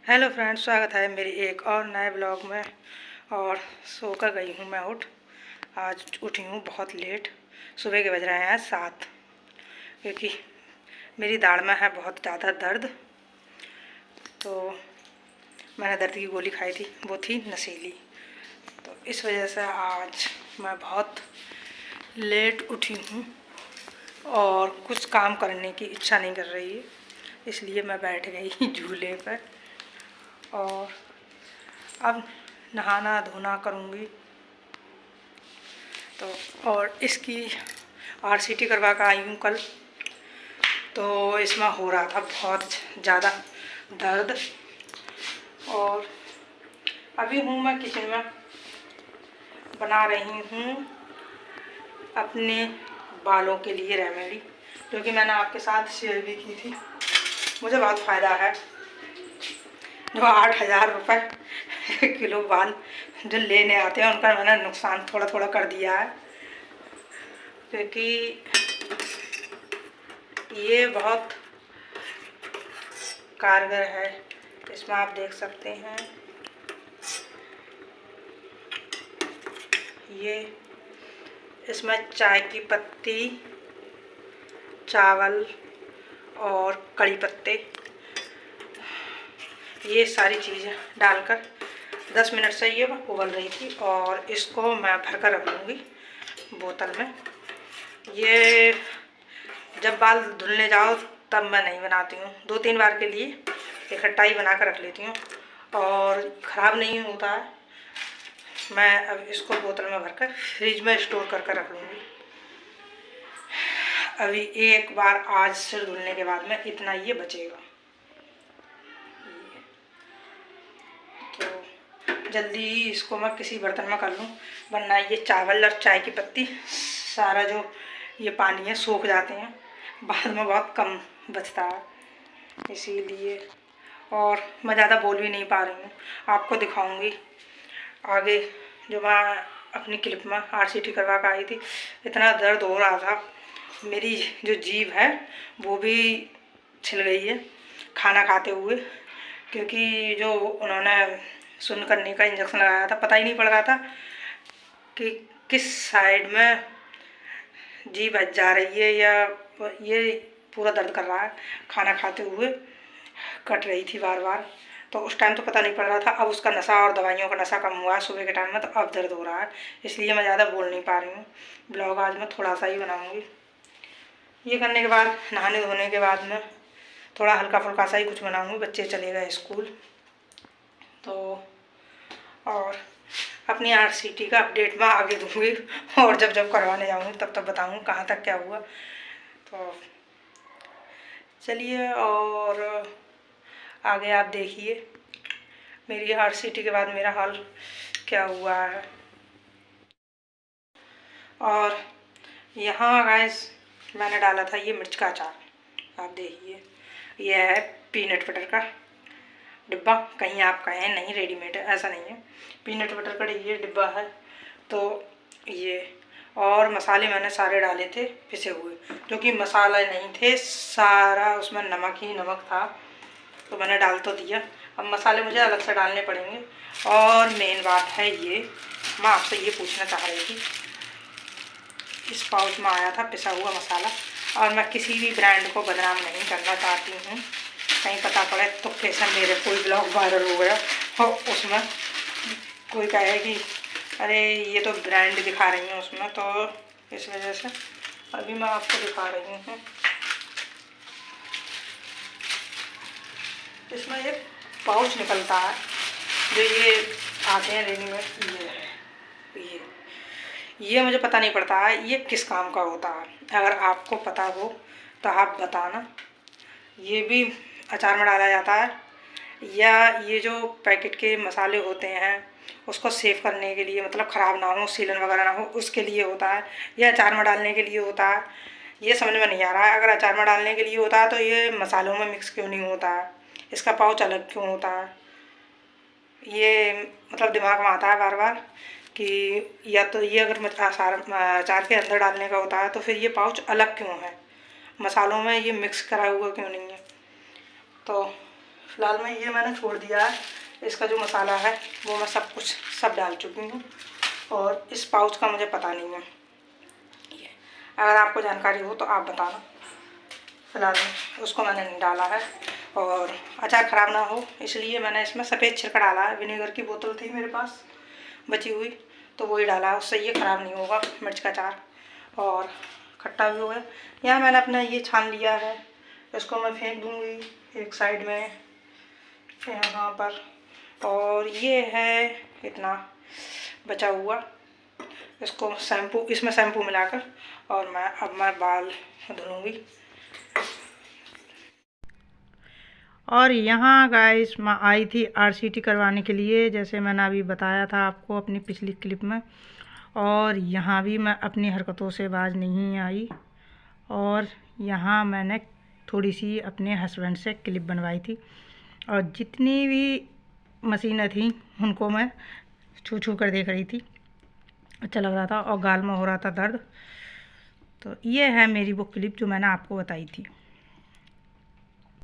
Hello friends, स्वागत है मेरी एक और नए ब्लॉग में। और सो कर गई हूँ मैं आज उठी हूँ बहुत लेट। सुबह के बज रहे हैं 7, क्योंकि मेरी दाढ़ में है बहुत ज़्यादा दर्द। तो मैंने दर्द की गोली खाई थी, वो थी नशीली। तो इस वजह से आज मैं बहुत लेट उठी हूँ और कुछ काम करने की इच्छा नहीं कर रही है, इसलिए मैं बैठ गई झूले पर। और अब नहाना धोना करूँगी। तो और इसकी RCT करवा कर आई हूँ कल। तो इसमें हो रहा था बहुत ज़्यादा दर्द। और अभी हूँ मैं किचन में, बना रही हूँ अपने बालों के लिए रेमेडी, जो कि मैंने आपके साथ शेयर भी की थी। मुझे बहुत फ़ायदा है। जो 8,000 रुपये किलो बाल जो लेने आते हैं, उनका मैंने नुकसान थोड़ा थोड़ा कर दिया है, क्योंकि ये बहुत कारगर है। इसमें आप देख सकते हैं, ये इसमें चाय की पत्ती, चावल और कड़ी पत्ते, ये सारी चीज़ें डालकर 10 मिनट से ये उबल रही थी। और इसको मैं भर कर रख लूँगी बोतल में। ये जब बाल धुलने जाओ तब मैं नहीं बनाती हूँ, 2-3 बार के लिए इकट्ठा ही बना कर रख लेती हूँ और ख़राब नहीं होता है। मैं अब इसको बोतल में भरकर फ्रिज में स्टोर कर रख लूँगी। अभी एक बार आज सिर धुलने के बाद में इतना ये बचेगा। तो जल्दी इसको मैं किसी बर्तन में कर लूँ, वरना ये चावल और चाय की पत्ती सारा जो ये पानी है सूख जाते हैं, बाद में बहुत कम बचता है, इसीलिए। और मैं ज़्यादा बोल भी नहीं पा रही हूँ, आपको दिखाऊंगी आगे। जो मैं अपनी क्लिप में RCT करवा कर आई थी, इतना दर्द हो रहा था, मेरी जो जीभ है वो भी छिल गई है खाना खाते हुए, क्योंकि जो उन्होंने सुन्न करने का इंजेक्शन लगाया था, पता ही नहीं पड़ रहा था कि किस साइड में जीभ बच जा रही है या ये पूरा दर्द कर रहा है। खाना खाते हुए कट रही थी बार बार, तो उस टाइम तो पता नहीं पड़ रहा था। अब उसका नशा और दवाइयों का नशा कम हुआ है सुबह के टाइम में, तो अब दर्द हो रहा है, इसलिए मैं ज़्यादा बोल नहीं पा रही हूँ। ब्लॉग आज मैं थोड़ा सा ही बनाऊँगी। ये करने के बाद, नहाने धोने के बाद में थोड़ा हल्का फुल्का सा ही कुछ बनाऊँगी। बच्चे चले गए स्कूल, तो और अपनी RCT का अपडेट मैं आगे दूँगी, और जब जब करवाने जाऊँगी तब तब बताऊँगी कहाँ तक क्या हुआ। तो चलिए, और आगे आप देखिए मेरी RCT के बाद मेरा हाल क्या हुआ है। और यहाँ गाइस मैंने डाला था ये मिर्च का अचार, आप देखिए। यह है पीनट बटर का डिब्बा, कहीं आप कहें नहीं रेडीमेड है, ऐसा नहीं है, पीनट बटर का ये डिब्बा है। तो ये और मसाले मैंने सारे डाले थे पिसे हुए, क्योंकि मसाला नहीं थे, सारा उसमें नमक ही नमक था, तो मैंने डाल तो दिया। अब मसाले मुझे अलग से डालने पड़ेंगे। और मेन बात है ये, मैं आपसे ये पूछना चाह रही थी, इस पाउच में आया था पिसा हुआ मसाला, और मैं किसी भी ब्रांड को बदनाम नहीं करना चाहती हूँ, कहीं पता पड़े तो कैसे मेरे कोई ब्लॉग वायरल हो गया और उसमें कोई कहे कि अरे ये तो ब्रांड दिखा रही हूँ उसमें, तो इस वजह से अभी मैं आपको दिखा रही हूँ। इसमें एक पाउच निकलता है, जो ये आते हैं रेडीमेड, ये है। ये मुझे पता नहीं पड़ता है ये किस काम का होता है, अगर आपको पता हो तो आप बताना। ये भी अचार में डाला जाता है, या ये जो पैकेट के मसाले होते हैं उसको सेव करने के लिए, मतलब ख़राब ना हो, सीलन वगैरह ना हो, उसके लिए होता है, या अचार में डालने के लिए होता है, ये समझ में नहीं आ रहा है। अगर अचार में डालने के लिए होता है तो ये मसालों में मिक्स क्यों नहीं होता है, इसका पाउच अलग क्यों होता है, ये मतलब दिमाग में आता है बार बार कि या तो ये अगर अचार के अंदर डालने का होता है तो फिर ये पाउच अलग क्यों है, मसालों में ये मिक्स करा हुआ क्यों नहीं है। तो फिलहाल में ये मैंने छोड़ दिया है। इसका जो मसाला है वो मैं सब डाल चुकी हूँ, और इस पाउच का मुझे पता नहीं है, अगर आपको जानकारी हो तो आप बताना। फिलहाल उसको मैंने नहीं डाला है, और अचार ख़राब ना हो इसलिए मैंने इसमें सफ़ेद छिलका डाला है। विनेगर की बोतल थी मेरे पास बची हुई, तो वही डाला है, उससे ये ख़राब नहीं होगा मिर्च का अचार, और खट्टा भी होगा। यहाँ मैंने अपना ये छान लिया है, इसको मैं फेंक दूँगी एक साइड में यहाँ पर। और ये है इतना बचा हुआ, इसको इसमें शैम्पू मिलाकर, और अब मैं बाल धुलूँगी। और यहाँ गाइस मैं आई थी RCT करवाने के लिए, जैसे मैंने अभी बताया था आपको अपनी पिछली क्लिप में। और यहाँ भी मैं अपनी हरकतों से बाज नहीं आई, और यहाँ मैंने थोड़ी सी अपने हस्बैंड से क्लिप बनवाई थी, और जितनी भी मशीनें थी उनको मैं छू छू कर देख रही थी। अच्छा लग रहा था, और गाल में हो रहा था दर्द। तो ये है मेरी वो क्लिप जो मैंने आपको बताई थी।